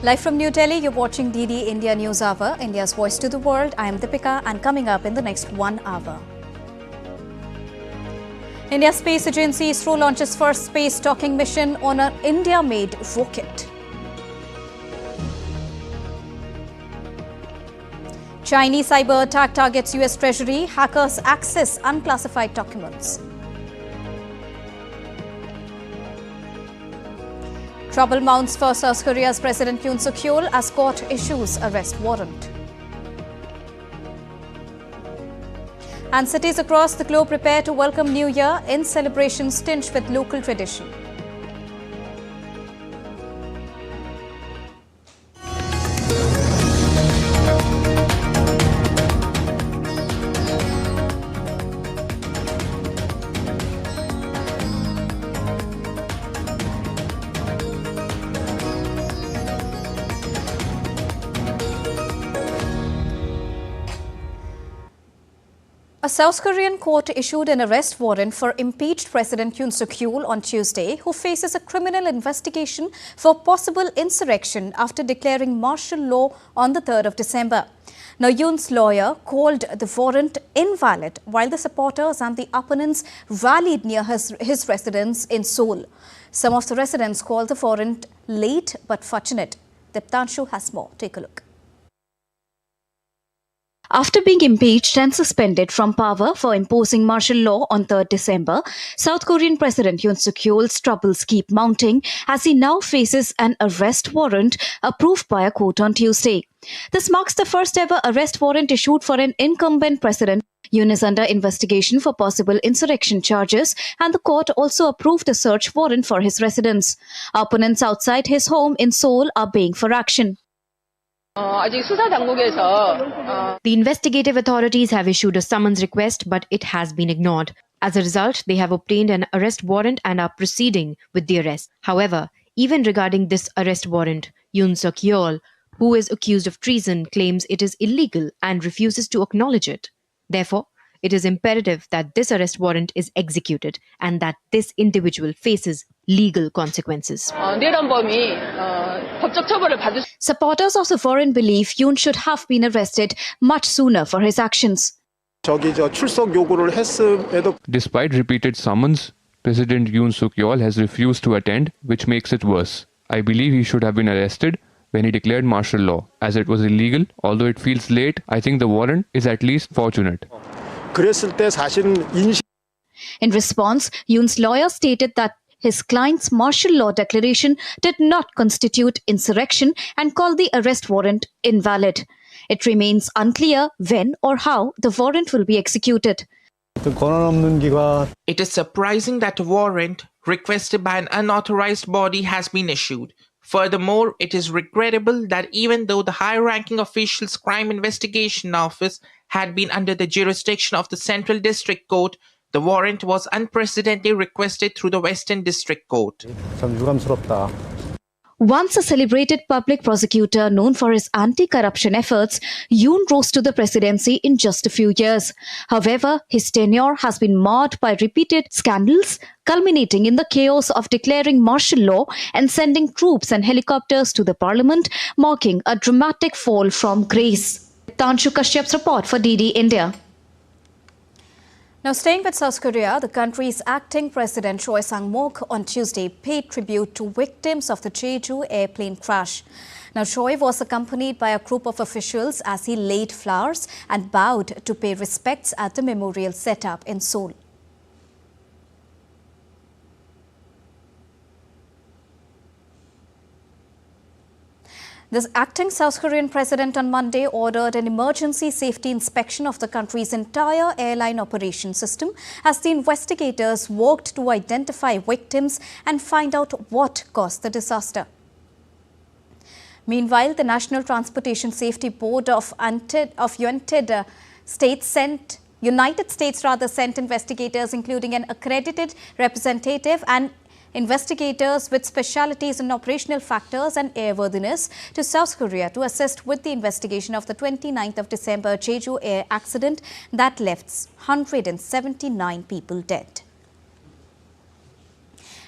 Live from New Delhi, you're watching DD India News Hour, India's voice to the world. I am Deepika, and coming up in the next 1 hour. India's space agency ISRO launches first space docking mission on an India-made rocket. Chinese cyber attack targets US Treasury. Hackers access unclassified documents. Trouble mounts for South Korea's President Yoon as court issues arrest warrant. And cities across the globe prepare to welcome New Year in celebrations tinged with local tradition. A South Korean court issued an arrest warrant for impeached President Yoon on Tuesday, who faces a criminal investigation for possible insurrection after declaring martial law on the 3rd of December. Now, Yoon's lawyer called the warrant invalid, while the supporters and the opponents rallied near his residence in Seoul. Some of the residents called the warrant late but fortunate. Diptanshu has more. Take a look. After being impeached and suspended from power for imposing martial law on 3rd December, South Korean President Yoon's troubles keep mounting as he now faces an arrest warrant approved by a court on Tuesday. This marks the first ever arrest warrant issued for an incumbent president. Yoon is under investigation for possible insurrection charges, and the court also approved a search warrant for his residence. Opponents outside his home in Seoul are baying for action. The investigative authorities have issued a summons request, but it has been ignored. As a result, they have obtained an arrest warrant and are proceeding with the arrest. However, even regarding this arrest warrant, Yoon, who is accused of treason, claims it is illegal and refuses to acknowledge it. Therefore, it is imperative that this arrest warrant is executed and that this individual faces legal consequences. Supporters of the warrant believe Yoon should have been arrested much sooner for his actions. Despite repeated summons, President Yoon has refused to attend, which makes it worse. I believe he should have been arrested when he declared martial law, as it was illegal. Although it feels late, I think the warrant is at least fortunate. In response, Yoon's lawyer stated that his client's martial law declaration did not constitute insurrection and called the arrest warrant invalid. It remains unclear when or how the warrant will be executed. It is surprising that a warrant requested by an unauthorized body has been issued. Furthermore, it is regrettable that even though the high-ranking official's crime investigation office had been under the jurisdiction of the Central District Court, the warrant was unprecedentedly requested through the Western District Court. Once a celebrated public prosecutor known for his anti-corruption efforts, Yoon rose to the presidency in just a few years. However, his tenure has been marred by repeated scandals, culminating in the chaos of declaring martial law and sending troops and helicopters to the parliament, marking a dramatic fall from grace. Tanshu Kashyap's report for DD India. Now, staying with South Korea, the country's acting president Choi Sang-mok on Tuesday paid tribute to victims of the Jeju airplane crash. Now, Choi was accompanied by a group of officials as he laid flowers and bowed to pay respects at the memorial set up in Seoul. The acting South Korean president on Monday ordered an emergency safety inspection of the country's entire airline operation system as the investigators worked to identify victims and find out what caused the disaster. Meanwhile, the National Transportation Safety Board of United States sent investigators, including an accredited representative and investigators with specialities in operational factors and airworthiness to South Korea to assist with the investigation of the 29th of December Jeju air accident that left 179 people dead.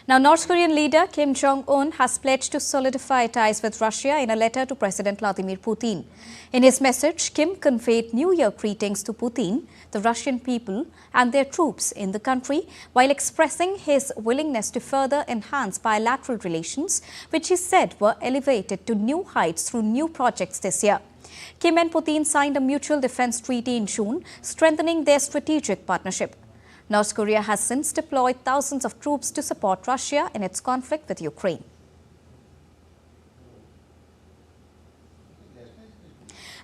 Now, North Korean leader Kim Jong-un has pledged to solidify ties with Russia in a letter to President Vladimir Putin. In his message, Kim conveyed New Year greetings to Putin, the Russian people and their troops in the country, while expressing his willingness to further enhance bilateral relations, which he said were elevated to new heights through new projects this year. Kim and Putin signed a mutual defense treaty in June, strengthening their strategic partnership. North Korea has since deployed thousands of troops to support Russia in its conflict with Ukraine.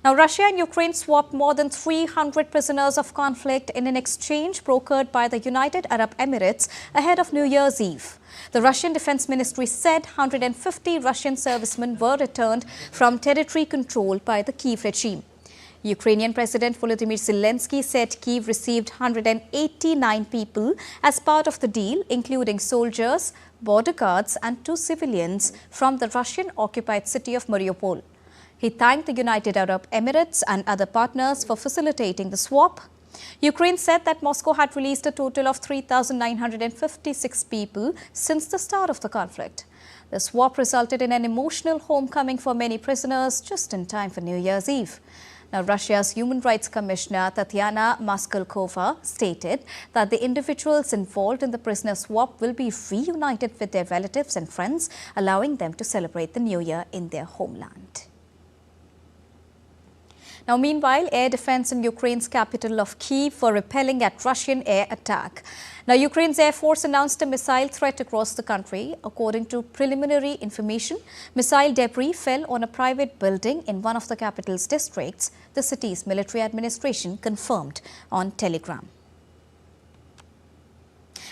Now, Russia and Ukraine swapped more than 300 prisoners of conflict in an exchange brokered by the United Arab Emirates ahead of New Year's Eve. The Russian Defense Ministry said 150 Russian servicemen were returned from territory controlled by the Kyiv regime. Ukrainian President Volodymyr Zelensky said Kyiv received 189 people as part of the deal, including soldiers, border guards and 2 civilians from the Russian-occupied city of Mariupol. He thanked the United Arab Emirates and other partners for facilitating the swap. Ukraine said that Moscow had released a total of 3,956 people since the start of the conflict. The swap resulted in an emotional homecoming for many prisoners just in time for New Year's Eve. Now, Russia's Human Rights Commissioner Tatyana Maskalkova stated that the individuals involved in the prisoner swap will be reunited with their relatives and friends, allowing them to celebrate the New Year in their homeland. Now, meanwhile, air defense in Ukraine's capital of Kyiv were repelling at Russian air attack. Now, Ukraine's Air Force announced a missile threat across the country. According to preliminary information, missile debris fell on a private building in one of the capital's districts, the city's military administration confirmed on Telegram.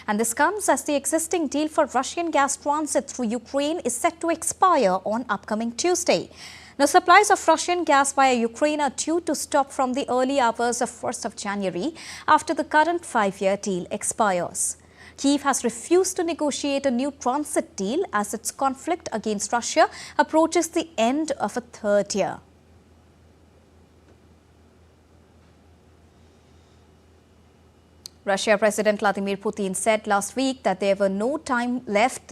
And this comes as the existing deal for Russian gas transit through Ukraine is set to expire on upcoming Tuesday. Now, supplies of Russian gas via Ukraine are due to stop from the early hours of 1st of January after the current 5-year deal expires. Kyiv has refused to negotiate a new transit deal as its conflict against Russia approaches the end of a 3rd year. Russia President Vladimir Putin said last week that there was no time left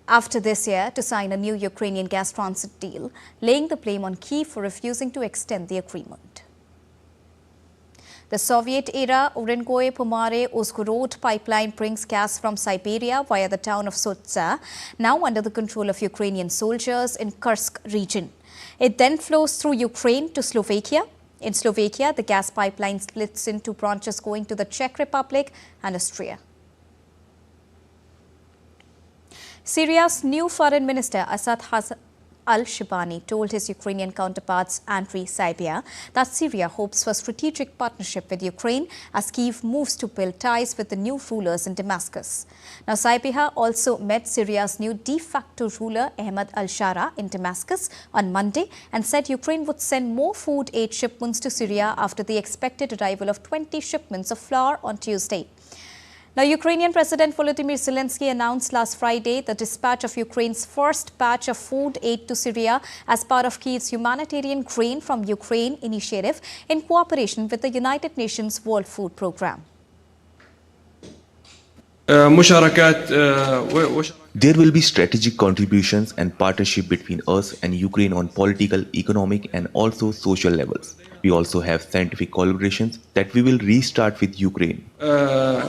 after this year to sign a new Ukrainian gas transit deal, laying the blame on Kyiv for refusing to extend the agreement. The Soviet-era Urengoy-Pomare-Uzhhorod pipeline brings gas from Siberia via the town of Sotsa, now under the control of Ukrainian soldiers in Kursk region. It then flows through Ukraine to Slovakia. In Slovakia, the gas pipeline splits into branches going to the Czech Republic and Austria. Syria's new foreign minister Asad al-Shibani told his Ukrainian counterparts Andriy Sybiha that Syria hopes for strategic partnership with Ukraine as Kyiv moves to build ties with the new rulers in Damascus. Now, Sybiha also met Syria's new de facto ruler Ahmad al-Shara in Damascus on Monday and said Ukraine would send more food aid shipments to Syria after the expected arrival of 20 shipments of flour on Tuesday. Now, Ukrainian President Volodymyr Zelensky announced last Friday the dispatch of Ukraine's first batch of food aid to Syria as part of Kyiv's humanitarian grain from Ukraine initiative in cooperation with the United Nations World Food Programme. There will be strategic contributions and partnership between us and Ukraine on political, economic and also social levels. We also have scientific collaborations that we will restart with Ukraine. I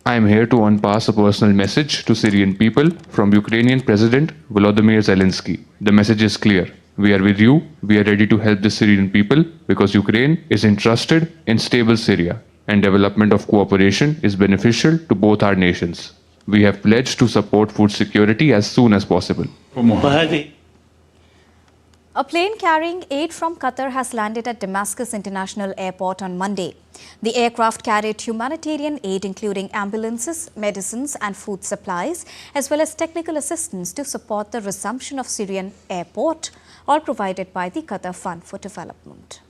am here to pass a personal message to Syrian people from Ukrainian President Volodymyr Zelensky. The message is clear. We are with you. We are ready to help the Syrian people because Ukraine is interested in stable Syria and development of cooperation is beneficial to both our nations. We have pledged to support food security as soon as possible. A plane carrying aid from Qatar has landed at Damascus International Airport on Monday. The aircraft carried humanitarian aid including ambulances, medicines and food supplies, as well as technical assistance to support the resumption of Syrian airport, all provided by the Qatar Fund for Development.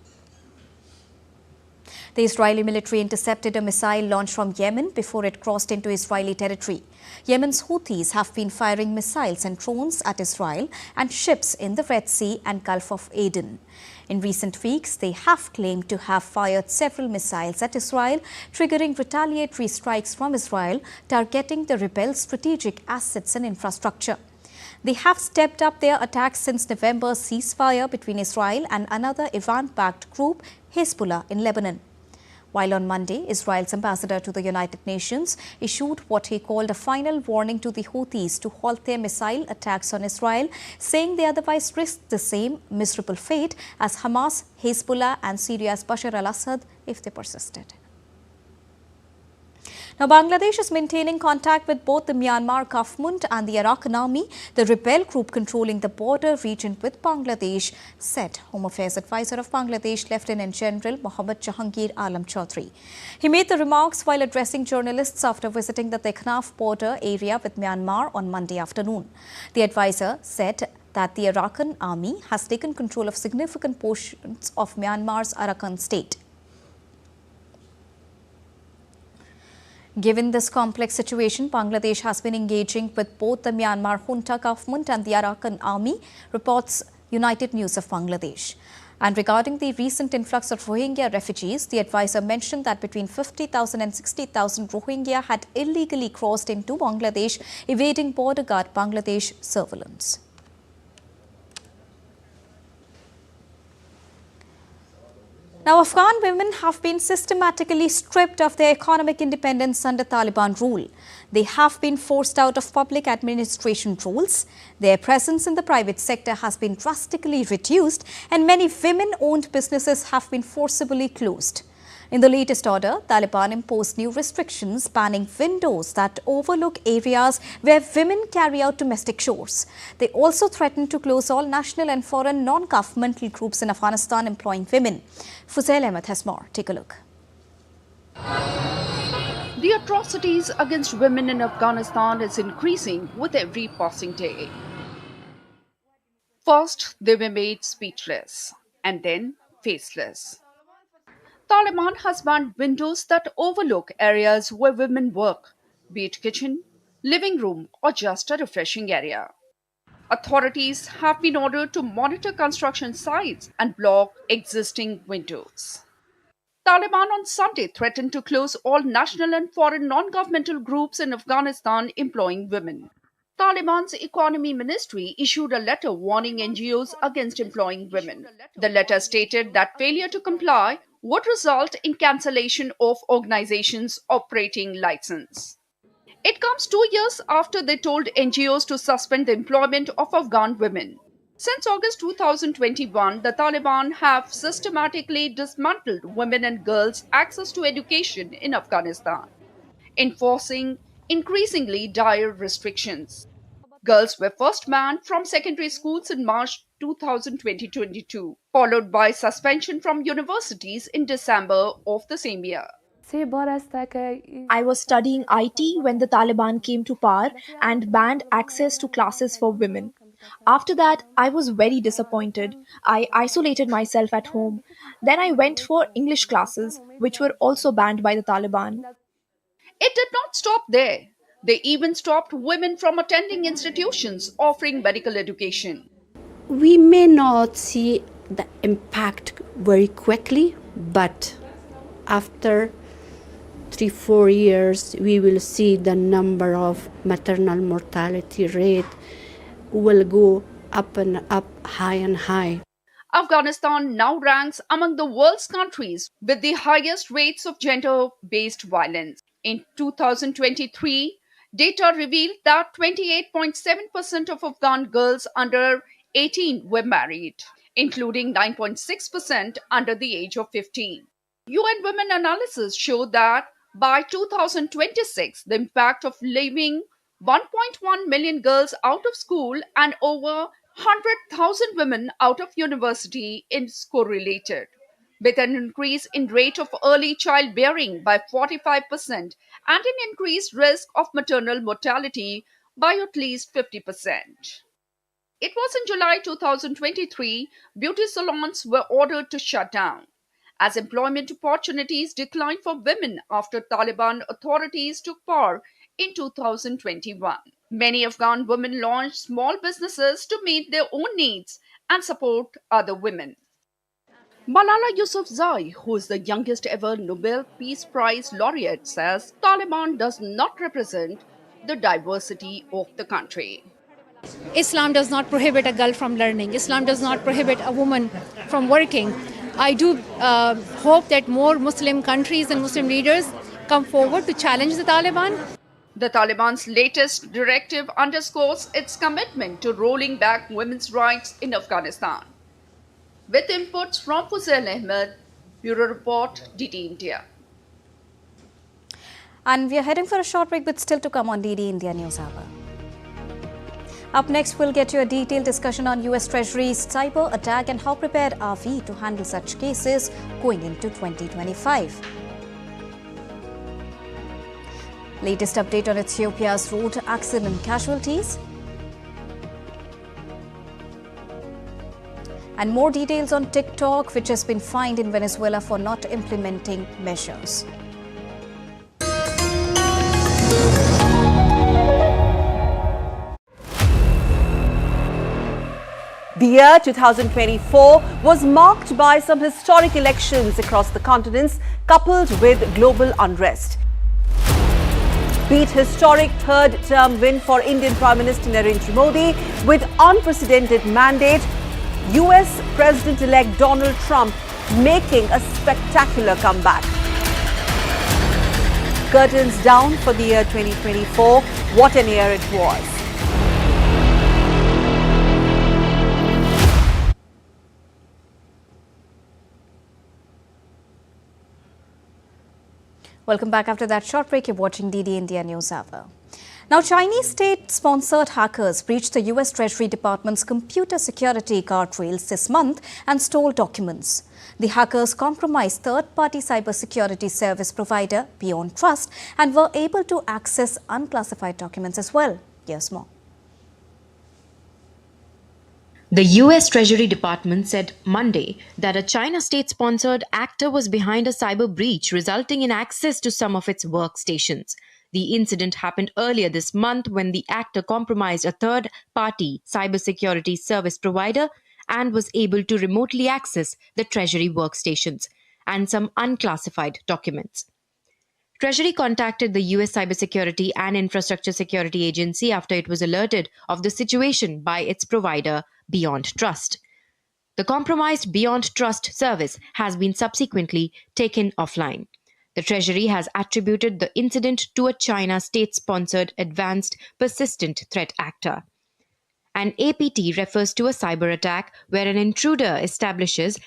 The Israeli military intercepted a missile launched from Yemen before it crossed into Israeli territory. Yemen's Houthis have been firing missiles and drones at Israel and ships in the Red Sea and Gulf of Aden. In recent weeks, they have claimed to have fired several missiles at Israel, triggering retaliatory strikes from Israel, targeting the rebels' strategic assets and infrastructure. They have stepped up their attacks since November's ceasefire between Israel and another Iran-backed group, Hezbollah, in Lebanon. While on Monday, Israel's ambassador to the United Nations issued what he called a final warning to the Houthis to halt their missile attacks on Israel, saying they otherwise risk the same miserable fate as Hamas, Hezbollah and Syria's Bashar al-Assad if they persisted. Now, Bangladesh is maintaining contact with both the Myanmar government and the Arakan army, the rebel group controlling the border region with Bangladesh, said Home Affairs Advisor of Bangladesh, Lieutenant General Mohammad Jahangir Alam Chaudhry. He made the remarks while addressing journalists after visiting the Teknaf border area with Myanmar on Monday afternoon. The advisor said that the Arakan army has taken control of significant portions of Myanmar's Arakan state. Given this complex situation, Bangladesh has been engaging with both the Myanmar junta government and the Arakan army, reports United News of Bangladesh. And regarding the recent influx of Rohingya refugees, the advisor mentioned that between 50,000 and 60,000 Rohingya had illegally crossed into Bangladesh, evading border guard Bangladesh surveillance. Now, Afghan women have been systematically stripped of their economic independence under Taliban rule. They have been forced out of public administration roles. Their presence in the private sector has been drastically reduced, and many women-owned businesses have been forcibly closed. In the latest order, Taliban imposed new restrictions banning windows that overlook areas where women carry out domestic chores. They also threatened to close all national and foreign non-governmental groups in Afghanistan employing women. Fuzail Ahmed has more. Take a look. The atrocities against women in Afghanistan is increasing with every passing day. First, they were made speechless and then faceless. Taliban has banned windows that overlook areas where women work, be it kitchen, living room, or just a refreshing area. Authorities have been ordered to monitor construction sites and block existing windows. Taliban on Sunday threatened to close all national and foreign non-governmental groups in Afghanistan employing women. Taliban's economy ministry issued a letter warning NGOs against employing women. The letter stated that failure to comply would result in cancellation of organizations' operating license. It comes 2 years after they told NGOs to suspend the employment of Afghan women. Since August 2021, the Taliban have systematically dismantled women and girls' access to education in Afghanistan, enforcing increasingly dire restrictions. Girls were first banned from secondary schools in March 2022, followed by suspension from universities in December of the same year. I was studying IT when the Taliban came to power and banned access to classes for women. After that, I was very disappointed. I isolated myself at home. Then I went for English classes, which were also banned by the Taliban. It did not stop there. They even stopped women from attending institutions offering medical education. We may not see the impact very quickly, but after 3-4 years, we will see the number of maternal mortality rate will go up and up, high and high. Afghanistan now ranks among the world's countries with the highest rates of gender-based violence. In 2023, data revealed that 28.7% of Afghan girls under 18 were married, including 9.6% under the age of 15. UN Women analysis showed that by 2026, the impact of leaving 1.1 million girls out of school and over 100,000 women out of university is correlated, with an increase in rate of early childbearing by 45% and an increased risk of maternal mortality by at least 50%. It was in July 2023 beauty salons were ordered to shut down, as employment opportunities declined for women after Taliban authorities took power in 2021. Many Afghan women launched small businesses to meet their own needs and support other women. Malala Yousafzai, who is the youngest ever Nobel Peace Prize laureate, says Taliban does not represent the diversity of the country. Islam does not prohibit a girl from learning. Islam does not prohibit a woman from working. I do hope that more Muslim countries and Muslim leaders come forward to challenge the Taliban. The Taliban's latest directive underscores its commitment to rolling back women's rights in Afghanistan. With inputs from Fuzail Ahmed, Bureau Report, DD India. And we are heading for a short break, but still to come on DD India News Hour. Up next, we'll get you a detailed discussion on US Treasury's cyber attack and how prepared are we to handle such cases going into 2025. Latest update on Ethiopia's road accident casualties. And more details on TikTok, which has been fined in Venezuela for not implementing measures. The year 2024 was marked by some historic elections across the continents, coupled with global unrest. Beat historic third-term win for Indian Prime Minister Narendra Modi with unprecedented mandate, US President-elect Donald Trump making a spectacular comeback. Curtains down for the year 2024. What an year it was. Welcome back after that short break. You're watching DD India News Hour. Now, Chinese state-sponsored hackers breached the US Treasury Department's computer security guardrails this month and stole documents. The hackers compromised third-party cybersecurity service provider Beyond Trust and were able to access unclassified documents as well. Here's more. The US Treasury Department said Monday that a China state-sponsored actor was behind a cyber breach, resulting in access to some of its workstations. The incident happened earlier this month when the actor compromised a third-party cybersecurity service provider and was able to remotely access the Treasury workstations and some unclassified documents. Treasury contacted the US Cybersecurity and Infrastructure Security Agency after it was alerted of the situation by its provider, Beyond Trust. The compromised Beyond Trust service has been subsequently taken offline. The Treasury has attributed the incident to a China state-sponsored advanced persistent threat actor. An APT refers to a cyber attack where an intruder establishes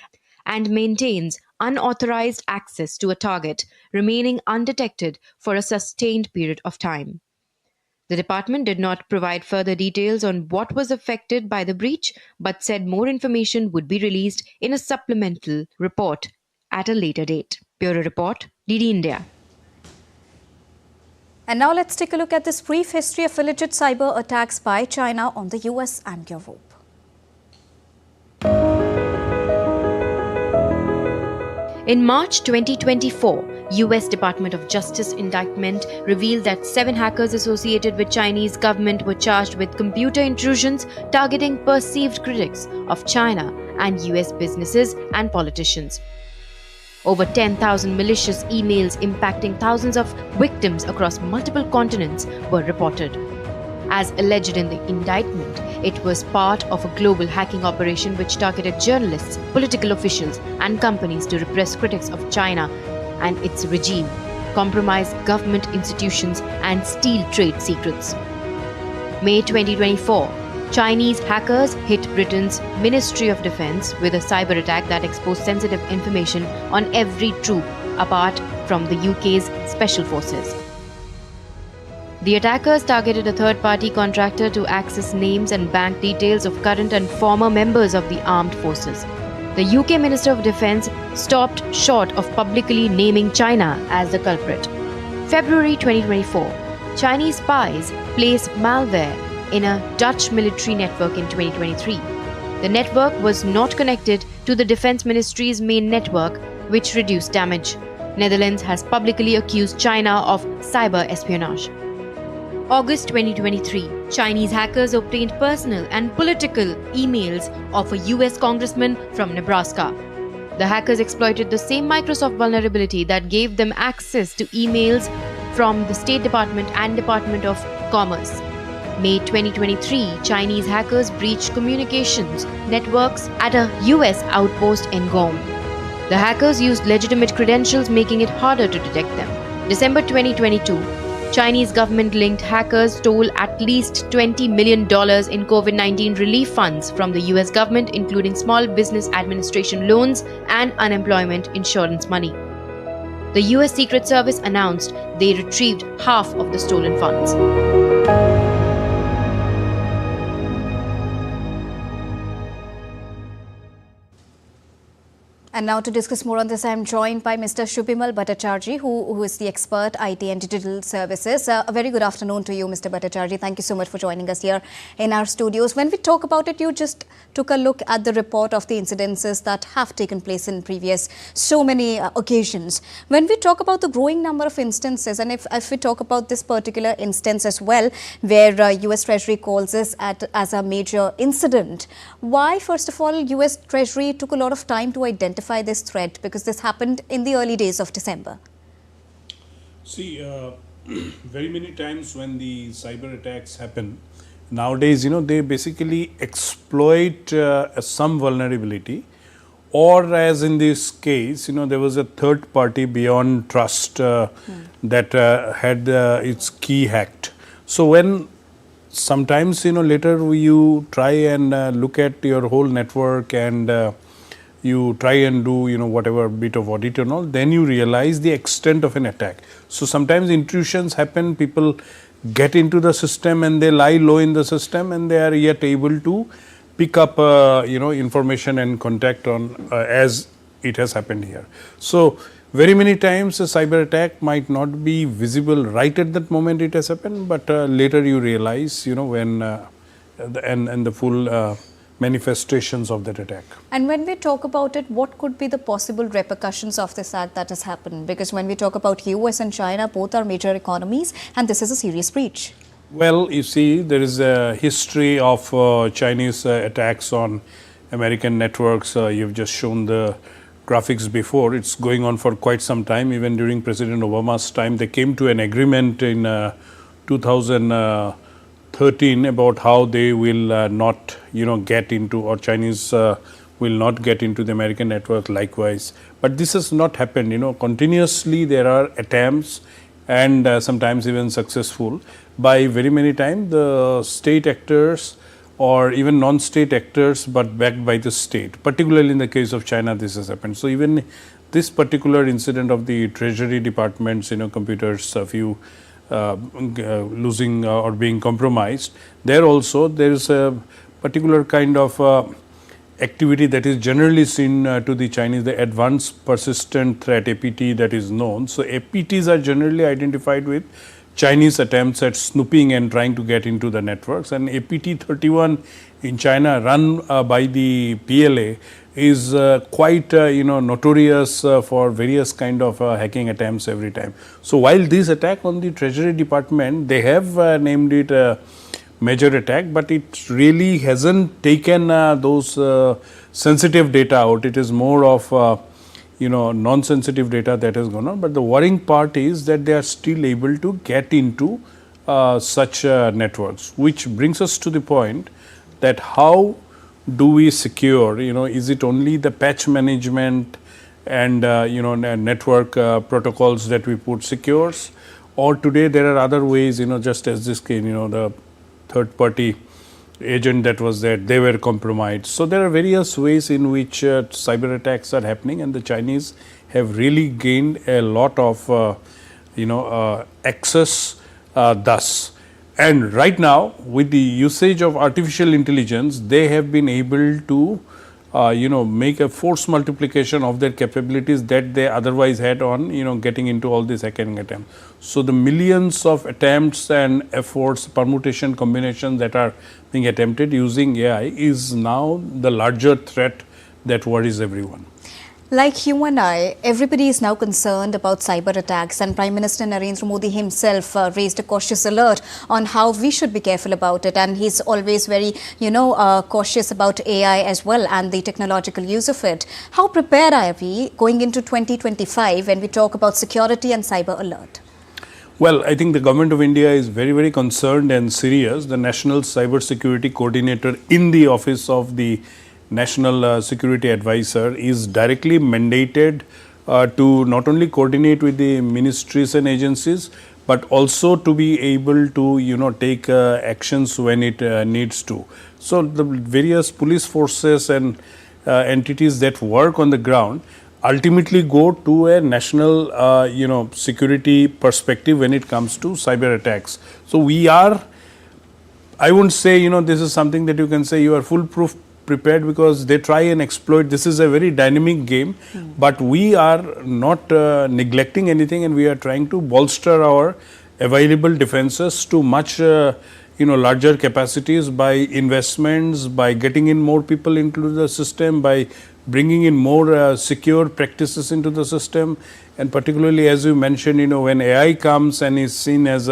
and maintains unauthorized access to a target, remaining undetected for a sustained period of time. The department did not provide further details on what was affected by the breach, but said more information would be released in a supplemental report at a later date. Bureau Report, DD India. And now let's take a look at this brief history of alleged cyber attacks by China on the US and Europe. In March 2024, US Department of Justice indictment revealed that 7 hackers associated with Chinese government were charged with computer intrusions targeting perceived critics of China and US businesses and politicians. Over 10,000 malicious emails impacting thousands of victims across multiple continents were reported. As alleged in the indictment, it was part of a global hacking operation which targeted journalists, political officials, and companies to repress critics of China and its regime, compromise government institutions, and steal trade secrets. May 2024, Chinese hackers hit Britain's Ministry of Defence with a cyber attack that exposed sensitive information on every troop apart from the UK's Special Forces. The attackers targeted a third-party contractor to access names and bank details of current and former members of the armed forces. The UK Minister of Defence stopped short of publicly naming China as the culprit. February 2024, Chinese spies placed malware in a Dutch military network in 2023. The network was not connected to the Defence Ministry's main network which reduced damage. Netherlands has publicly accused China of cyber espionage. August 2023, Chinese hackers obtained personal and political emails of a US congressman from Nebraska. The hackers exploited the same Microsoft vulnerability that gave them access to emails from the State Department and Department of Commerce. May 2023, Chinese hackers breached communications networks at a US outpost in Guam. The hackers used legitimate credentials, making it harder to detect them. December 2022, Chinese government-linked hackers stole at least $20 million in COVID-19 relief funds from the US government, including Small Business Administration loans and unemployment insurance money. The US Secret Service announced they retrieved half of the stolen funds. And now to discuss more on this, I am joined by Mr. Shubhimal Bhattacharjee, who is the expert IT and digital services. A very good afternoon to you, Mr. Bhattacharjee. Thank you so much for joining us here in our studios. When we talk about it, you just took a look at the report of the incidences that have taken place in previous so many occasions. When we talk about the growing number of instances, and if we talk about this particular instance as well, where US Treasury calls this as a major incident, why, first of all, US Treasury took a lot of time to identify this threat, because this happened in the early days of December? See, very many times when the cyber attacks happen, nowadays, they basically exploit some vulnerability, or as in this case, there was a third party beyond trust that had its key hacked. So when sometimes, later you try and look at your whole network and you try and do, whatever bit of audit and all, then you realize the extent of an attack. So sometimes intrusions happen, people get into the system and they lie low in the system, and they are yet able to pick up, information and contact on as it has happened here. So very many times a cyber attack might not be visible right at that moment it has happened, but later you realize, when and the full manifestations of that attack. And when we talk about it, what could be the possible repercussions of this act that has happened? Because when we talk about US and China, both are major economies, and this is a serious breach. Well, you see, there is a history of Chinese attacks on American networks. You've just shown the graphics before. It's going on for quite some time. Even during President Obama's time, they came to an agreement in 2013 about how they will not, get into, or Chinese will not get into the American network likewise. But this has not happened. Continuously there are attempts, and sometimes even successful, by very many times the state actors or even non-state actors, but backed by the state. Particularly in the case of China, this has happened. So even this particular incident of the Treasury Department's, computers, a few losing or being compromised, there also there is a particular kind of activity that is generally seen to the Chinese, the advanced persistent threat, APT, that is known. So APTs are generally identified with Chinese attempts at snooping and trying to get into the networks, and APT 31 in China, run by the PLA, is quite notorious for various kind of hacking attempts every time. So while this attack on the Treasury Department, they have named it a major attack, but it really hasn't taken those sensitive data out. It is more of non-sensitive data that has gone on. But the worrying part is that they are still able to get into such networks, which brings us to the point that how do we secure, is it only the patch management and network protocols that we put secures, or today there are other ways, just as this case, the third party agent that was there, they were compromised. So there are various ways in which cyber attacks are happening, and the Chinese have really gained a lot of access thus. And right now, with the usage of artificial intelligence, they have been able to make a force multiplication of their capabilities that they otherwise had on getting into all these hacking attempts. So the millions of attempts and efforts, permutation combinations that are being attempted using AI is now the larger threat that worries everyone. Like you and I, everybody is now concerned about cyber attacks, and Prime Minister Narendra Modi himself raised a cautious alert on how we should be careful about it. And he's always very, cautious about AI as well and the technological use of it. How prepared are we going into 2025 when we talk about security and cyber alert? Well, I think the government of India is very, very concerned and serious. The National Cyber Security Coordinator in the office of the National Security Advisor is directly mandated to not only coordinate with the ministries and agencies, but also to be able to take actions when it needs to. So the various police forces and entities that work on the ground ultimately go to a national security perspective when it comes to cyber attacks. So we are, I won't say this is something that you can say you are foolproof prepared, because they try and exploit. This is a very dynamic game, but we are not neglecting anything, and we are trying to bolster our available defenses to much larger capacities by investments, by getting in more people into the system, by bringing in more secure practices into the system. And particularly, as you mentioned, when AI comes and is seen as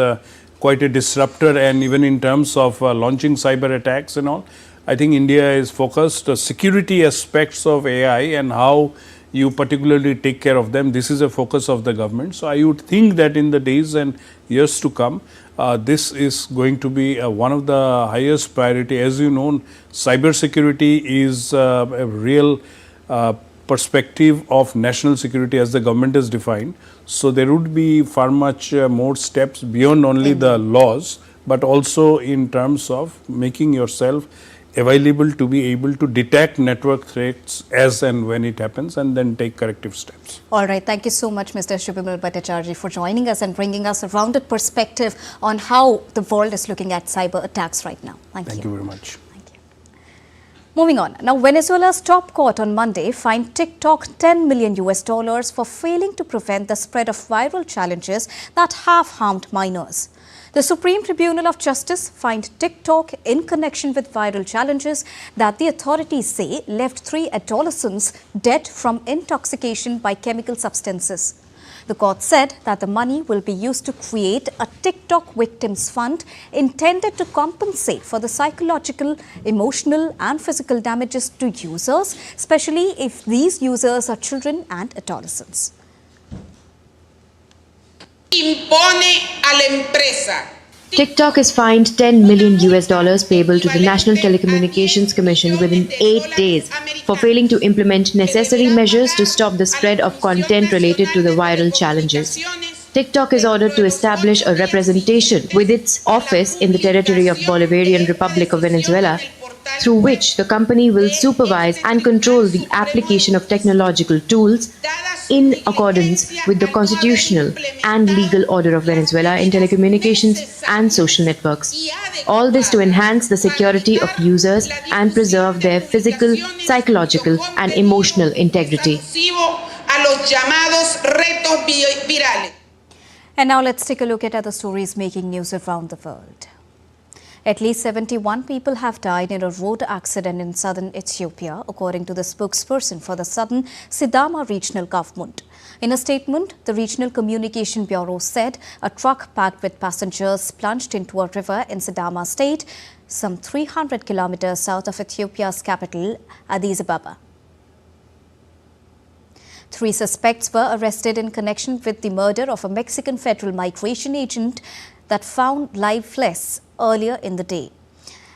quite a disruptor, and even in terms of launching cyber attacks and all, I think India is focused security aspects of AI and how you particularly take care of them. This is a focus of the government. So I would think that in the days and years to come, this is going to be one of the highest priority. As you know, cyber security is a real perspective of national security as the government has defined. So there would be far much more steps beyond only the laws, but also in terms of making yourself available to be able to detect network threats as and when it happens, and then take corrective steps. All right. Thank you so much, Mr. Shubhimal Bhattacharya, for joining us and bringing us a rounded perspective on how the world is looking at cyber attacks right now. Thank you very much. Moving on. Now, Venezuela's top court on Monday fined TikTok $10 million for failing to prevent the spread of viral challenges that have harmed minors. The Supreme Tribunal of Justice fined TikTok in connection with viral challenges that the authorities say left 3 adolescents dead from intoxication by chemical substances. The court said that the money will be used to create a TikTok victims fund intended to compensate for the psychological, emotional and physical damages to users, especially if these users are children and adolescents. TikTok is fined $10 million payable to the National Telecommunications Commission within 8 days for failing to implement necessary measures to stop the spread of content related to the viral challenges. TikTok is ordered to establish a representation with its office in the territory of Bolivarian Republic of Venezuela, through which the company will supervise and control the application of technological tools in accordance with the constitutional and legal order of Venezuela in telecommunications and social networks. All this to enhance the security of users and preserve their physical, psychological and emotional integrity. And now let's take a look at other stories making news around the world. At least 71 people have died in a road accident in southern Ethiopia, according to the spokesperson for the southern Sidama regional government. In a statement, the Regional Communication Bureau said a truck packed with passengers plunged into a river in Sidama state, some 300 kilometers south of Ethiopia's capital, Addis Ababa. 3 suspects were arrested in connection with the murder of a Mexican federal migration agent that found lifeless earlier in the day,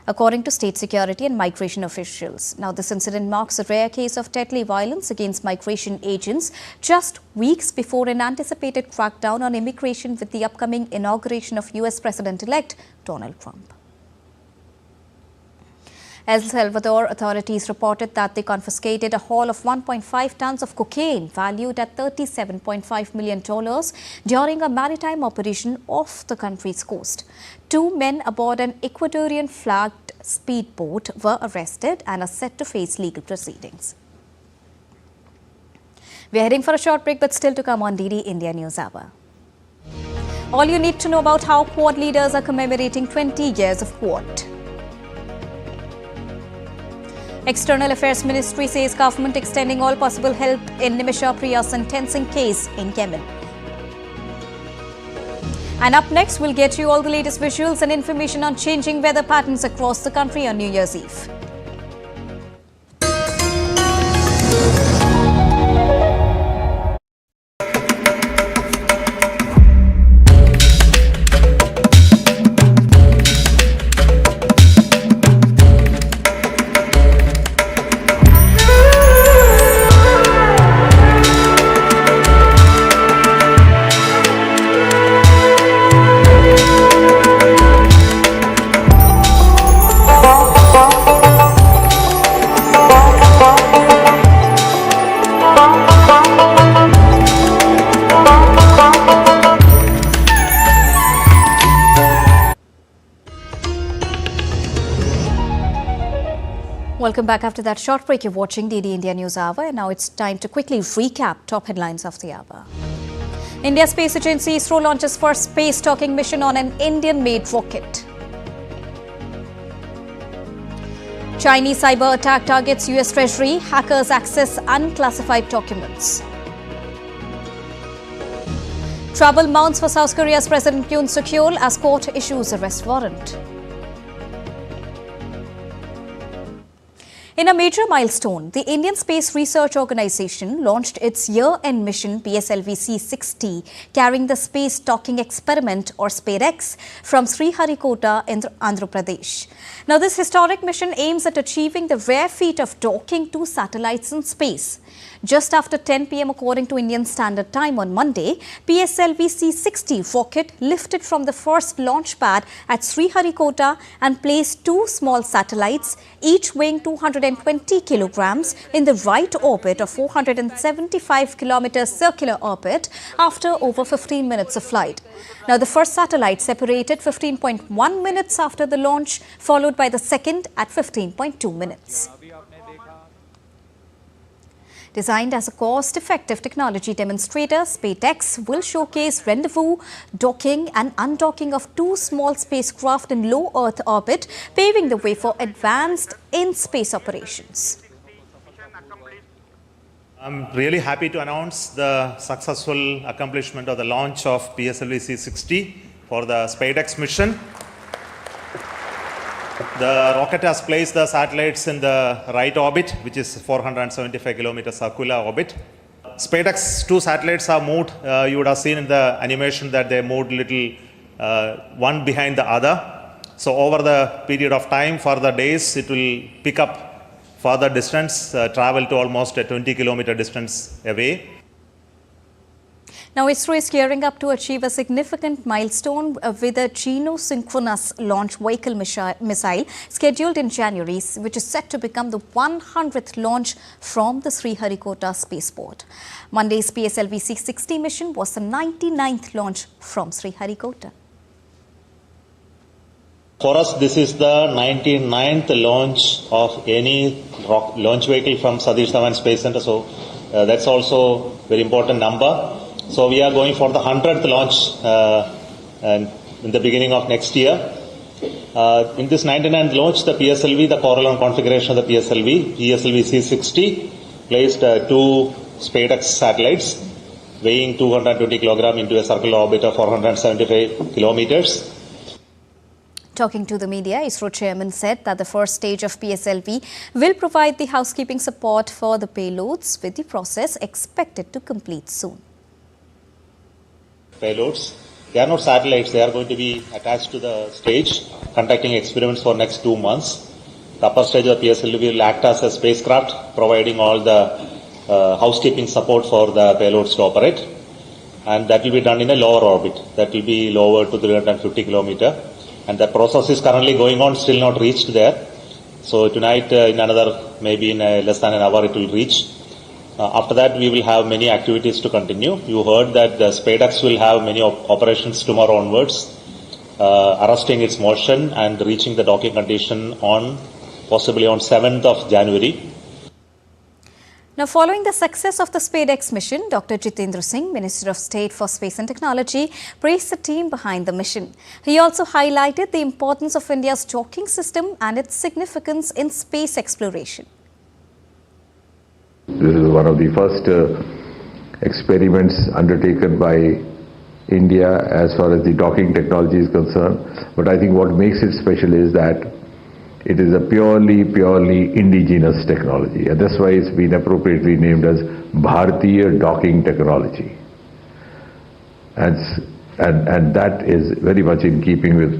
according to state security and migration officials. Now, this incident marks a rare case of deadly violence against migration agents just weeks before an anticipated crackdown on immigration with the upcoming inauguration of US President-elect Donald Trump. El Salvador authorities reported that they confiscated a haul of 1.5 tons of cocaine valued at $37.5 million during a maritime operation off the country's coast. 2 men aboard an Ecuadorian flagged speedboat were arrested and are set to face legal proceedings. We're heading for a short break, but still to come on DD India News Hour. All you need to know about how Quad leaders are commemorating 20 years of Quad. External Affairs Ministry says government extending all possible help in Nimisha Priya sentencing case in Yemen. And up next, we'll get you all the latest visuals and information on changing weather patterns across the country on New Year's Eve. Welcome back after that short break. You're watching DD India News Hour, and now it's time to quickly recap top headlines of the hour. India Space Agency ISRO launches first space docking mission on an Indian-made rocket. Chinese cyber attack targets US Treasury. Hackers access unclassified documents. Trouble mounts for South Korea's President Yoon Suk Yeol as court issues arrest warrant. In a major milestone, the Indian Space Research Organisation launched its year-end mission PSLV-C60, carrying the space docking experiment or SpaDex from Sriharikota in Andhra Pradesh. Now, this historic mission aims at achieving the rare feat of docking two satellites in space. Just after 10 p.m. according to Indian Standard Time on Monday, PSLV-C60 rocket lifted from the first launch pad at Sriharikota and placed two small satellites, each weighing 220 kilograms, in the right orbit of 475 kilometers circular orbit after over 15 minutes of flight. Now, the first satellite separated 15.1 minutes after the launch, followed by the second at 15.2 minutes. Designed as a cost-effective technology demonstrator, SpaDex will showcase rendezvous, docking and undocking of two small spacecraft in low Earth orbit, paving the way for advanced in-space operations. I'm really happy to announce the successful accomplishment of the launch of PSLV-C60 for the SpaDex mission. The rocket has placed the satellites in the right orbit, which is 475 kilometer circular orbit. SpaDex two satellites are moved. You would have seen in the animation that they moved little one behind the other. So over the period of time, for the days, it will pick up further distance, travel to almost a 20 kilometer distance away. Now, ISRO is gearing up to achieve a significant milestone with a geosynchronous launch vehicle missile scheduled in January, which is set to become the 100th launch from the Sriharikota spaceport. Monday's PSLV-C60 mission was the 99th launch from Sriharikota. For us, this is the 99th launch of any launch vehicle from Satish Dhawan Space Center. So that's also a very important number. So we are going for the 100th launch and in the beginning of next year. In this 99th launch, the PSLV, the Corelon configuration of the PSLV-C60, placed two SpaDex satellites weighing 220 kilograms into a circular orbit of 475 kilometers. Talking to the media, ISRO chairman said that the first stage of PSLV will provide the housekeeping support for the payloads, with the process expected to complete soon. Payloads. They are not satellites. They are going to be attached to the stage, conducting experiments for next 2 months. The upper stage of PSLV will act as a spacecraft, providing all the housekeeping support for the payloads to operate. And that will be done in a lower orbit. That will be lower to 350 kilometer. And the process is currently going on, still not reached there. So tonight, in another, maybe in less than an hour, it will reach. After that, we will have many activities to continue. You heard that the SpaDex will have many operations tomorrow onwards, arresting its motion and reaching the docking condition on possibly on 7th of January. Now, following the success of the SpaDex mission, Dr. Jitendra Singh, Minister of State for Space and Technology, praised the team behind the mission. He also highlighted the importance of India's docking system and its significance in space exploration. This is one of the first experiments undertaken by India as far as the docking technology is concerned. But I think what makes it special is that it is a purely indigenous technology, and that's why it's been appropriately named as Bharatiya docking technology. And that is very much in keeping with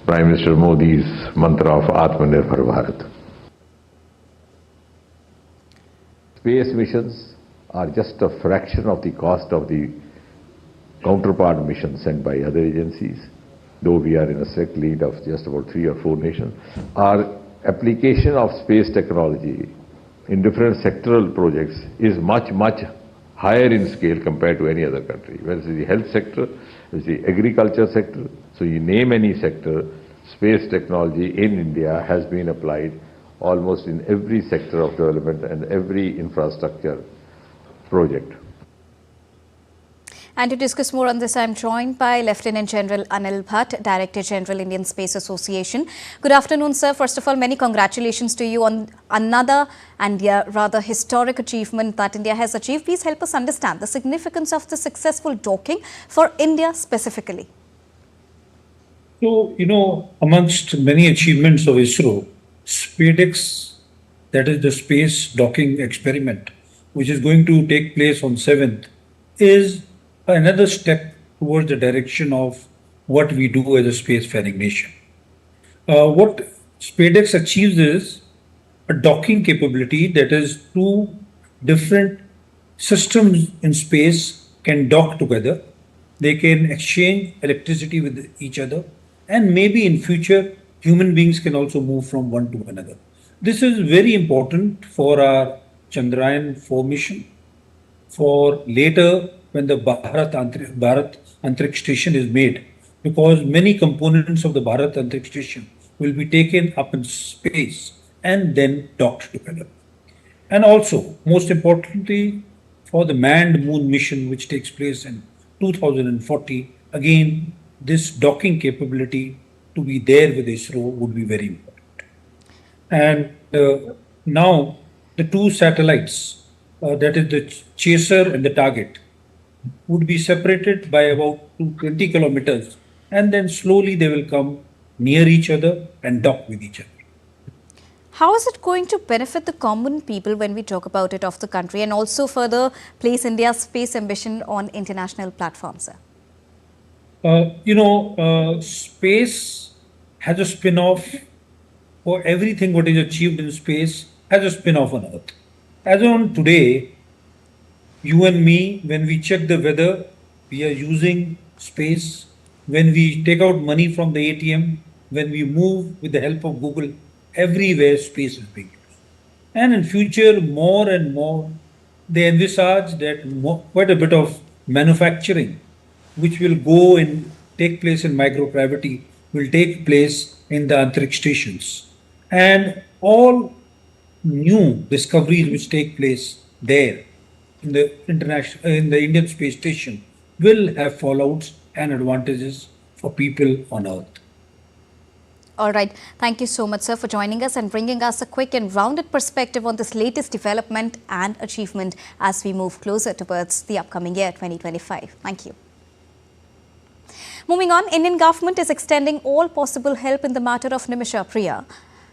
Prime Minister Modi's mantra of Atmanirbhar Bharat. Space missions are just a fraction of the cost of the counterpart missions sent by other agencies, though we are in a select lead of just about 3 or 4 nations. Our application of space technology in different sectoral projects is much higher in scale compared to any other country. Whether it's the health sector, it's the agriculture sector, so you name any sector, space technology in India has been applied almost in every sector of development and every infrastructure project. And to discuss more on this, I am joined by Lieutenant General Anil Bhatt, Director General, Indian Space Association. Good afternoon, sir. First of all, many congratulations to you on another and rather historic achievement that India has achieved. Please help us understand the significance of the successful docking for India specifically. So, amongst many achievements of ISRO, SpaDex, that is the space docking experiment, which is going to take place on 7th, is another step towards the direction of what we do as a spacefaring nation. What SpaDex achieves is a docking capability, that is 2 different systems in space can dock together. They can exchange electricity with each other, and maybe in future human beings can also move from one to another. This is very important for our Chandrayaan 4 mission, for later when the Bharat Antariksh Station is made, because many components of the Bharat Antariksh Station will be taken up in space and then docked together. And also, most importantly, for the manned moon mission which takes place in 2040, again, this docking capability to be there with ISRO would be very important. And now the 2 satellites, that is the chaser and the target, would be separated by about 20 kilometers, and then slowly they will come near each other and dock with each other. How is it going to benefit the common people when we talk about it of the country, and also further place India's space ambition on international platforms, sir? Space has a spin-off, or everything what is achieved in space has a spin-off on Earth. As on today, you and me, when we check the weather, we are using space. When we take out money from the ATM, when we move with the help of Google, everywhere space is being used. And in future, more and more, they envisage that quite a bit of manufacturing, which will go and take place in microgravity, will take place in the Antariksh stations. And all new discoveries which take place there in the Indian Space Station will have fallouts and advantages for people on Earth. All right. Thank you so much, sir, for joining us and bringing us a quick and rounded perspective on this latest development and achievement as we move closer towards the upcoming year 2025. Thank you. Moving on, Indian government is extending all possible help in the matter of Nimisha Priya.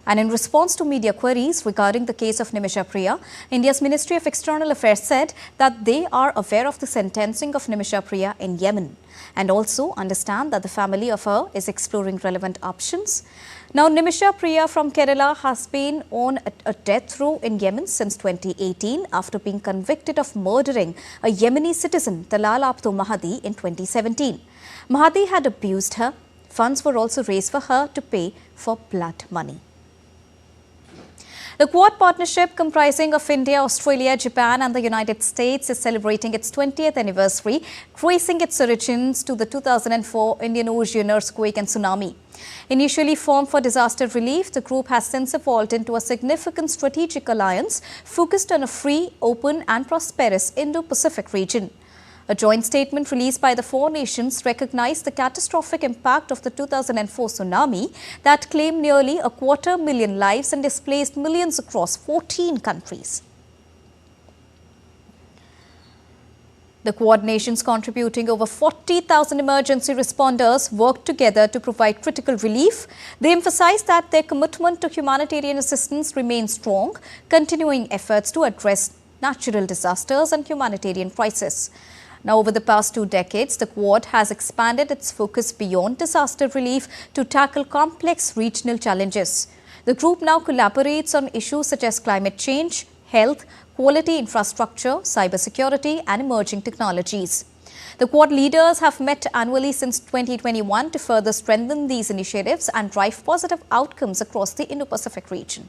And in response to media queries regarding the case of Nimisha Priya, India's Ministry of External Affairs said that they are aware of the sentencing of Nimisha Priya in Yemen and also understand that the family of her is exploring relevant options. Now, Nimisha Priya from Kerala has been on a death row in Yemen since 2018 after being convicted of murdering a Yemeni citizen, Talal Abdo Mahdi, in 2017. Mahdi had abused her. Funds were also raised for her to pay for blood money. The Quad partnership comprising of India, Australia, Japan and the United States is celebrating its 20th anniversary, tracing its origins to the 2004 Indian Ocean earthquake and tsunami. Initially formed for disaster relief, the group has since evolved into a significant strategic alliance focused on a free, open and prosperous Indo-Pacific region. A joint statement released by the 4 nations recognized the catastrophic impact of the 2004 tsunami that claimed nearly 250,000 lives and displaced millions across 14 countries. The Quad nations, contributing over 40,000 emergency responders, worked together to provide critical relief. They emphasized that their commitment to humanitarian assistance remains strong, continuing efforts to address natural disasters and humanitarian crisis. Now, over the past 2 decades, the Quad has expanded its focus beyond disaster relief to tackle complex regional challenges. The group now collaborates on issues such as climate change, health, quality infrastructure, cybersecurity and emerging technologies. The Quad leaders have met annually since 2021 to further strengthen these initiatives and drive positive outcomes across the Indo-Pacific region.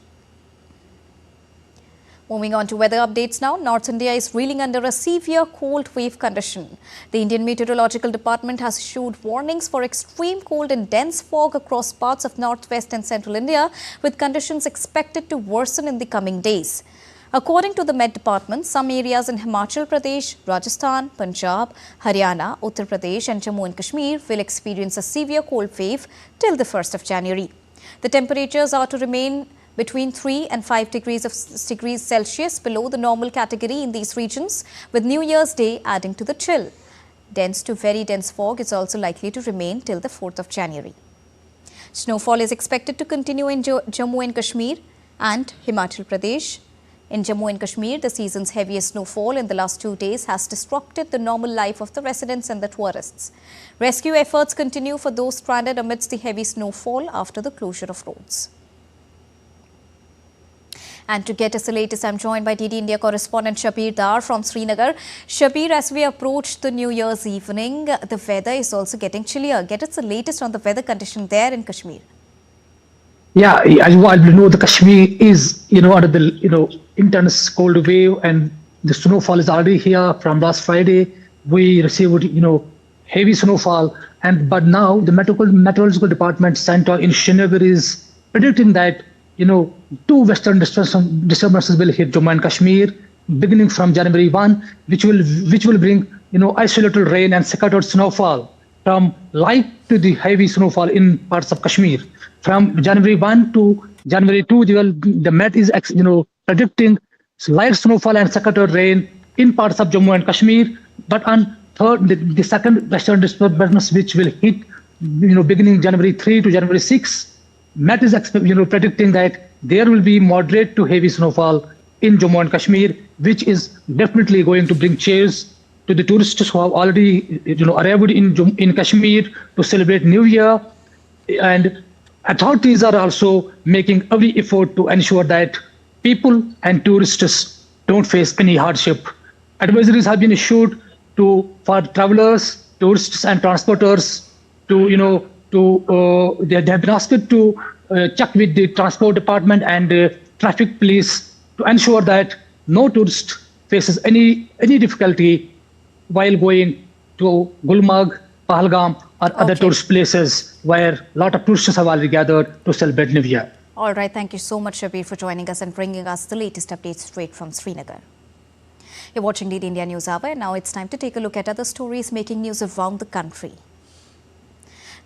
Moving on to weather updates now, North India is reeling under a severe cold wave condition. The Indian Meteorological Department has issued warnings for extreme cold and dense fog across parts of northwest and central India, with conditions expected to worsen in the coming days. According to the Met Department, some areas in Himachal Pradesh, Rajasthan, Punjab, Haryana, Uttar Pradesh and Jammu and Kashmir will experience a severe cold wave till the 1st of January. The temperatures are to remain between 3 and 5 degrees Celsius below the normal category in these regions, with New Year's Day adding to the chill. Dense to very dense fog is also likely to remain till the 4th of January. Snowfall is expected to continue in Jammu and Kashmir and Himachal Pradesh. In Jammu and Kashmir, the season's heaviest snowfall in the last 2 days has disrupted the normal life of the residents and the tourists. Rescue efforts continue for those stranded amidst the heavy snowfall after the closure of roads. And to get us the latest, I'm joined by DD India correspondent Shabir Dar from Srinagar. Shabir, as we approach the New Year's evening, the weather is also getting chillier. Get us the latest on the weather condition there in Kashmir. Yeah, as you all know, the Kashmir is, under the, intense cold wave, and the snowfall is already here from last Friday. We received, heavy snowfall, but now the meteorological department center in Srinagar is predicting that, 2 western disturbances will hit Jammu and Kashmir beginning from January 1, which will bring, isolated rain and scattered snowfall from light to the heavy snowfall in parts of Kashmir. From January 1 to January 2, the Met is predicting light snowfall and scattered rain in parts of Jammu and Kashmir. But on the second western disturbance, which will hit, beginning January 3 to January 6, Met is predicting that there will be moderate to heavy snowfall in Jammu and Kashmir, which is definitely going to bring cheers to the tourists who have already, arrived in Kashmir to celebrate New Year. And authorities are also making every effort to ensure that people and tourists don't face any hardship. Advisories have been issued for travelers, tourists, and transporters they have been asked to check with the transport department and traffic police to ensure that no tourist faces any difficulty while going to Gulmarg, Pahalgam, or other tourist places where a lot of tourists have already gathered to celebrate New Year. All right. Thank you so much, Shabir, for joining us and bringing us the latest updates straight from Srinagar. You're watching Lead India News Hour, and now it's time to take a look at other stories making news around the country.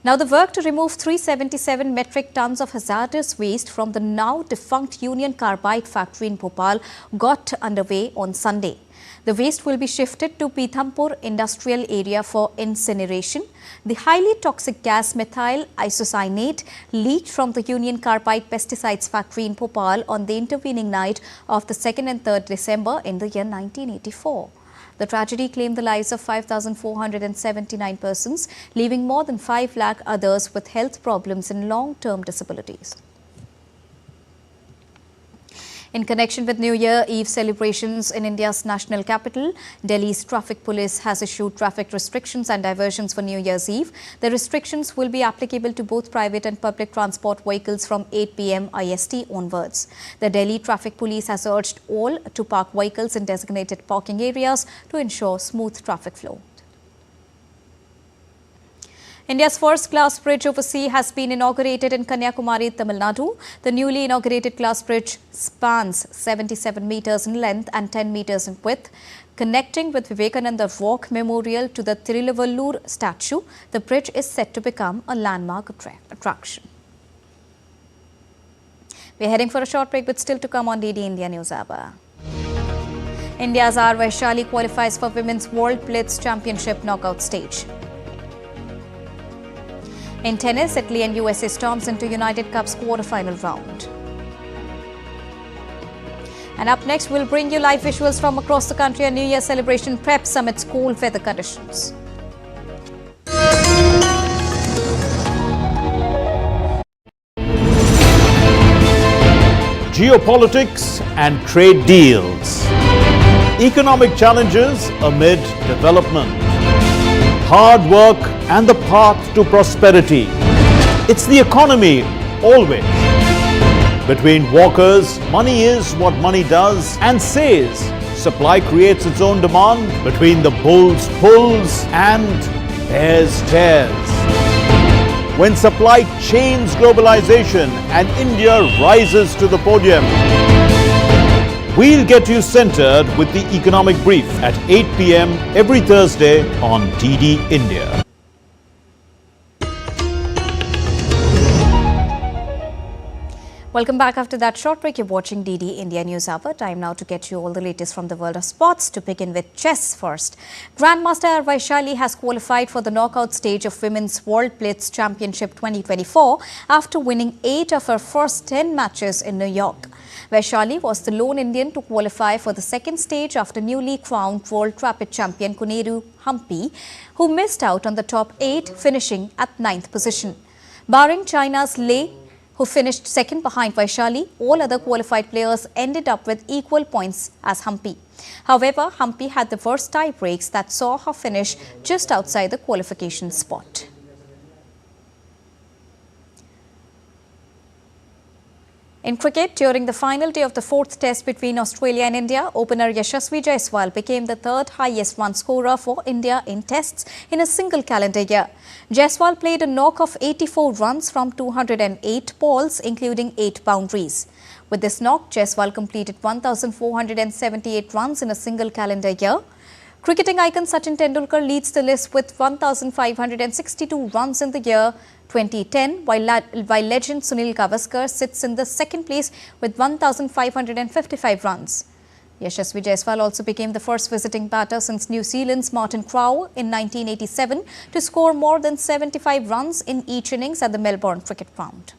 Now, the work to remove 377 metric tons of hazardous waste from the now defunct Union Carbide factory in Bhopal got underway on Sunday. The waste will be shifted to Pithampur industrial area for incineration. The highly toxic gas methyl isocyanate leaked from the Union Carbide pesticides factory in Bhopal on the intervening night of the 2nd and 3rd December in the year 1984. The tragedy claimed the lives of 5,479 persons, leaving more than 5 lakh others with health problems and long-term disabilities. In connection with New Year Eve celebrations in India's national capital, Delhi's traffic police has issued traffic restrictions and diversions for New Year's Eve. The restrictions will be applicable to both private and public transport vehicles from 8 p.m. IST onwards. The Delhi traffic police has urged all to park vehicles in designated parking areas to ensure smooth traffic flow. India's first glass bridge over sea has been inaugurated in Kanyakumari, Tamil Nadu. The newly inaugurated glass bridge spans 77 meters in length and 10 meters in width. Connecting with Vivekananda Walk Memorial to the Thiruvallur statue, the bridge is set to become a landmark attraction. We're heading for a short break, but still to come on DD India News Hour. India's R. Vaishali qualifies for Women's World Blitz Championship knockout stage. In tennis, Italy and USA storms into United Cup's quarter-final round. And up next, we'll bring you live visuals from across the country and New Year celebration preps amidst cold weather conditions. Geopolitics and trade deals. Economic challenges amid development. Hard work and the path to prosperity. It's the economy always. Between walkers, money is what money does and says. Supply creates its own demand. Between the bulls pulls and bears tears. When supply chains globalization and India rises to the podium. We'll get you centered with the economic brief at 8 p.m. every Thursday on DD India. Welcome back after that short break. You're watching DD India News Hour. Time now to get you all the latest from the world of sports. To begin with chess first. Grandmaster Vaishali has qualified for the knockout stage of Women's World Blitz Championship 2024 after winning 8 of her first 10 matches in New York. Vaishali was the lone Indian to qualify for the second stage after newly crowned World Rapid Champion Koneru Humpy, who missed out on the top 8, finishing at 9th position. Barring China's Lei, who finished second behind Vaishali, all other qualified players ended up with equal points as Humpy. However, Humpy had the worst tie breaks that saw her finish just outside the qualification spot. In cricket, during the final day of the fourth test between Australia and India, opener Yashasvi Jaiswal became the third highest run scorer for India in tests in a single calendar year. Jaiswal played a knock of 84 runs from 208 balls, including 8 boundaries. With this knock, Jaiswal completed 1,478 runs in a single calendar year. Cricketing icon Sachin Tendulkar leads the list with 1,562 runs in the year 2010, while legend Sunil Gavaskar sits in the second place with 1,555 runs. Yashasvi Jaiswal also became the first visiting batter since New Zealand's Martin Crowe in 1987 to score more than 75 runs in each innings at the Melbourne Cricket Ground.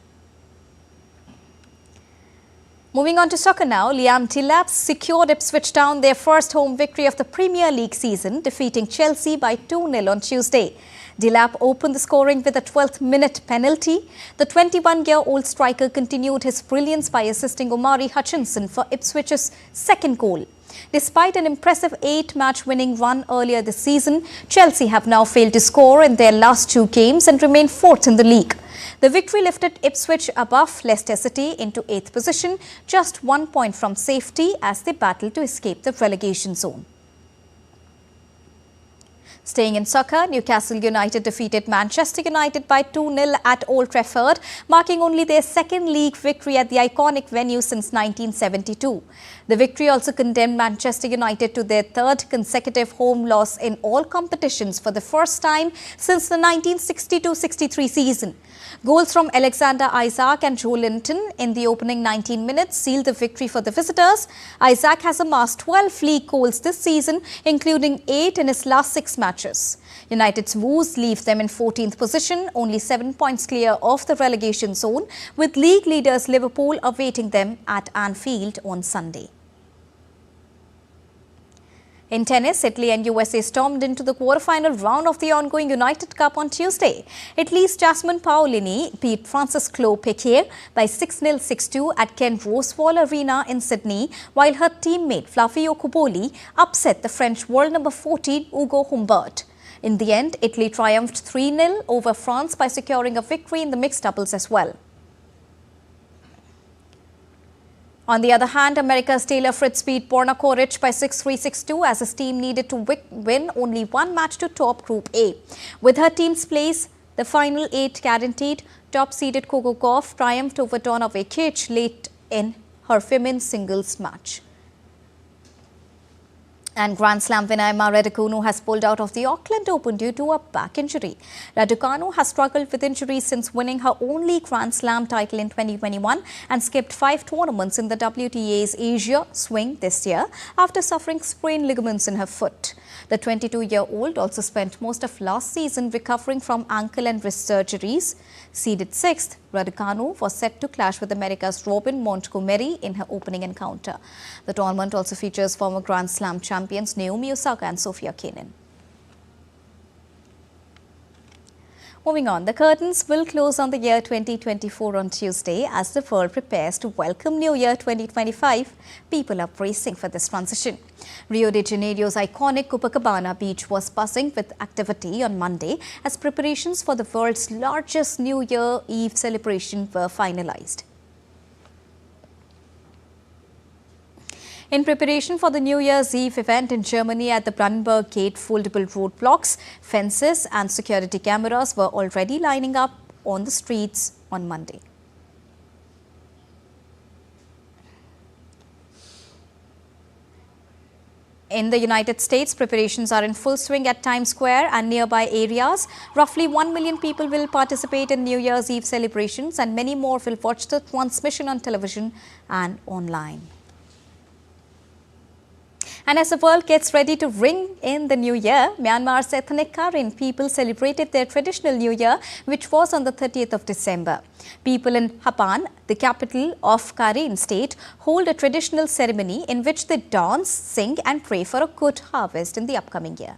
Moving on to soccer now, Liam Delap secured Ipswich Town their first home victory of the Premier League season, defeating Chelsea by 2-0 on Tuesday. Delap opened the scoring with a 12th minute penalty. The 21-year-old striker continued his brilliance by assisting Omari Hutchinson for Ipswich's second goal. Despite an impressive 8-match winning run earlier this season, Chelsea have now failed to score in their last 2 games and remain 4th in the league. The victory lifted Ipswich above Leicester City into 8th position, just 1 point from safety as they battle to escape the relegation zone. Staying in soccer, Newcastle United defeated Manchester United by 2-0 at Old Trafford, marking only their second league victory at the iconic venue since 1972. The victory also condemned Manchester United to their third consecutive home loss in all competitions for the first time since the 1962-63 season. Goals from Alexander Isak and Joe Linton in the opening 19 minutes sealed the victory for the visitors. Isak has amassed 12 league goals this season, including 8 in his last 6 matches. United's woes leave them in 14th position, only 7 points clear of the relegation zone, with league leaders Liverpool awaiting them at Anfield on Sunday. In tennis, Italy and USA stormed into the quarter-final round of the ongoing United Cup on Tuesday. Italy's Jasmine Paolini beat Frances Clos-Piquet by 6-0, 6-2 at Ken Rosewall Arena in Sydney, while her teammate Flavio Cobolli upset the French world number 14 Hugo Humbert. In the end, Italy triumphed 3-0 over France by securing a victory in the mixed doubles as well. On the other hand, America's Taylor Fritz beat Borna Koric by 6-3, 6-2 as his team needed to win only 1 match to top Group A. With her team's place, the final 8 guaranteed, top-seeded Coco Gauff triumphed over Donna Vekic late in her women's singles match. And Grand Slam winner Emma Raducanu has pulled out of the Auckland Open due to a back injury. Raducanu has struggled with injuries since winning her only Grand Slam title in 2021 and skipped 5 tournaments in the WTA's Asia Swing this year after suffering sprained ligaments in her foot. The 22-year-old also spent most of last season recovering from ankle and wrist surgeries. Seeded 6th, Raducanu was set to clash with America's Robin Montgomery in her opening encounter. The tournament also features former Grand Slam champions Naomi Osaka and Sofia Kenin. Moving on, the curtains will close on the year 2024 on Tuesday as the world prepares to welcome New Year 2025. People are bracing for this transition. Rio de Janeiro's iconic Copacabana beach was buzzing with activity on Monday as preparations for the world's largest New Year Eve celebration were finalized. In preparation for the New Year's Eve event in Germany at the Brandenburg Gate, foldable roadblocks, fences and security cameras were already lining up on the streets on Monday. In the United States, preparations are in full swing at Times Square and nearby areas. Roughly 1 million people will participate in New Year's Eve celebrations and many more will watch the transmission on television and online. And as the world gets ready to ring in the new year, Myanmar's ethnic Karen people celebrated their traditional new year, which was on the 30th of December. People in Hapan, the capital of Karen state, hold a traditional ceremony in which they dance, sing and pray for a good harvest in the upcoming year.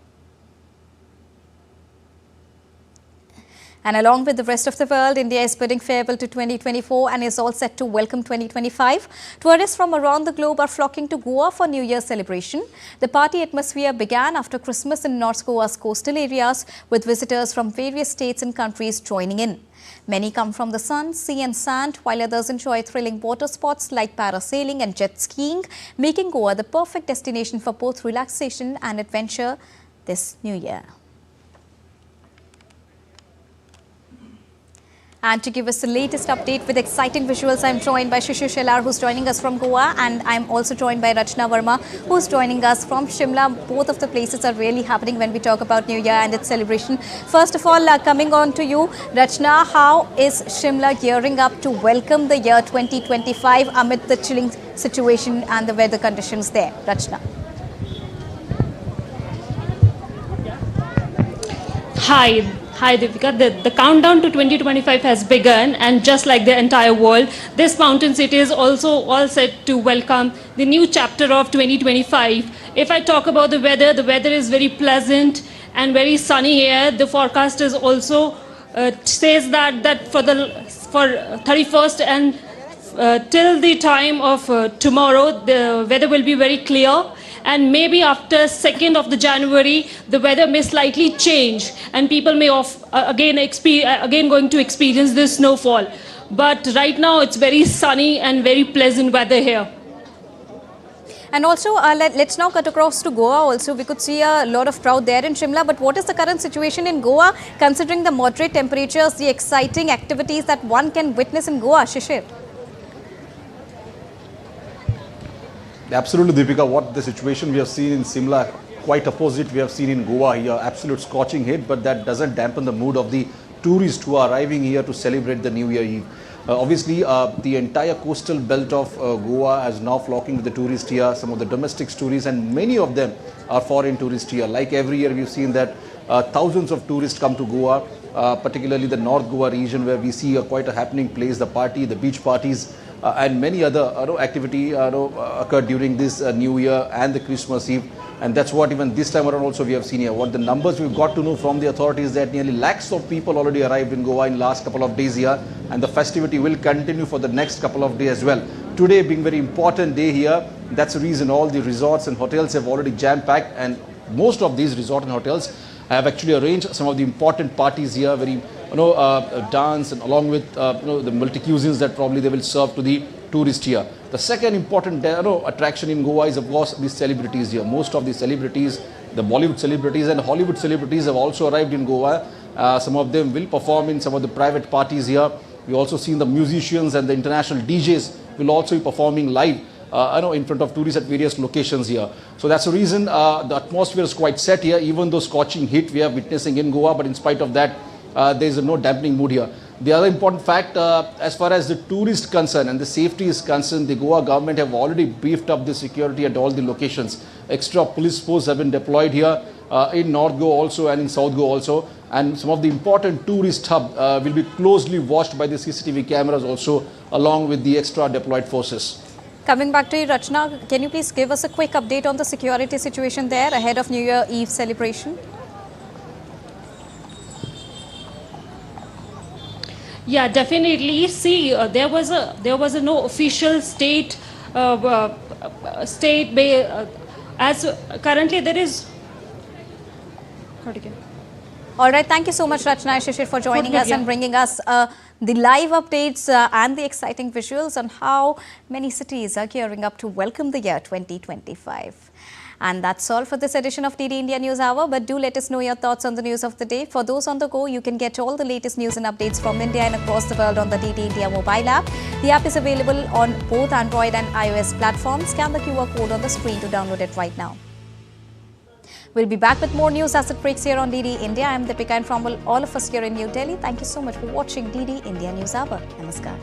And along with the rest of the world, India is bidding farewell to 2024 and is all set to welcome 2025. Tourists from around the globe are flocking to Goa for New Year celebration. The party atmosphere began after Christmas in North Goa's coastal areas, with visitors from various states and countries joining in. Many come from the sun, sea and sand, while others enjoy thrilling water sports like parasailing and jet skiing, making Goa the perfect destination for both relaxation and adventure this new year. And to give us the latest update with exciting visuals, I'm joined by Shishir Shelar, who's joining us from Goa, and I'm also joined by Rachna Verma, who's joining us from Shimla. Both of the places are really happening when we talk about New Year and its celebration. First of all, coming on to you, Rachna, how is Shimla gearing up to welcome the year 2025 amid the chilling situation and the weather conditions there? Rachna. Hi Deepika, the countdown to 2025 has begun, and just like the entire world, this mountain city is also all set to welcome the new chapter of 2025. If I talk about the weather is very pleasant and very sunny here. The forecast is also says that for 31st and till the time of tomorrow, the weather will be very clear. And maybe after 2nd of the January, the weather may slightly change and people may again going to experience this snowfall. But right now it's very sunny and very pleasant weather here. And also, let's now cut across to Goa also. We could see a lot of crowd there in Shimla. But what is the current situation in Goa, considering the moderate temperatures, the exciting activities that one can witness in Goa? Shishir. Absolutely, Deepika. What the situation we have seen in Simla, quite opposite we have seen in Goa here. Absolute scorching heat, but that doesn't dampen the mood of the tourists who are arriving here to celebrate the New Year Eve. Obviously, the entire coastal belt of Goa is now flocking with the tourists here. Some of the domestic tourists, and many of them are foreign tourists here. Like every year, we've seen that thousands of tourists come to Goa, particularly the North Goa region, where we see quite a happening place, the beach parties. And many other activity occurred during this New Year and the Christmas Eve, and that's what even this time around also we have seen here. What the numbers we've got to know from the authorities that nearly lakhs of people already arrived in Goa in last couple of days here, and the festivity will continue for the next couple of days as well. Today being very important day here, that's the reason all the resorts and hotels have already jam-packed, and most of these resorts and hotels have actually arranged some of the important parties here, very dance, and along with the multi cuisines that probably they will serve to the tourists here. The second important attraction in Goa is of course the celebrities here. Most of the celebrities, the Bollywood celebrities and Hollywood celebrities have also arrived in Goa. Some of them will perform in some of the private parties here. We also seen the musicians and the international DJs will also be performing live in front of tourists at various locations here. So that's the reason the atmosphere is quite set here, even though scorching heat we are witnessing in Goa, but in spite of that, there is no dampening mood here. The other important fact, as far as the tourist concern and the safety is concerned, the Goa government have already beefed up the security at all the locations. Extra police force have been deployed here in North Goa also and in South Goa also. And some of the important tourist hub will be closely watched by the CCTV cameras also, along with the extra deployed forces. Coming back to you, Rachna, can you please give us a quick update on the security situation there ahead of New Year Eve celebration? Yeah, definitely. See, there was a no official state as currently there is. All right, thank you so much, Rachna and Shishir, for joining us and bringing us the live updates and the exciting visuals on how many cities are gearing up to welcome the year 2025. And that's all for this edition of DD India News Hour. But do let us know your thoughts on the news of the day. For those on the go, you can get all the latest news and updates from India and across the world on the DD India mobile app. The app is available on both Android and iOS platforms. Scan the QR code on the screen to download it right now. We'll be back with more news as it breaks here on DD India. I'm Deepika, and from all of us here in New Delhi, thank you so much for watching DD India News Hour. Namaskar.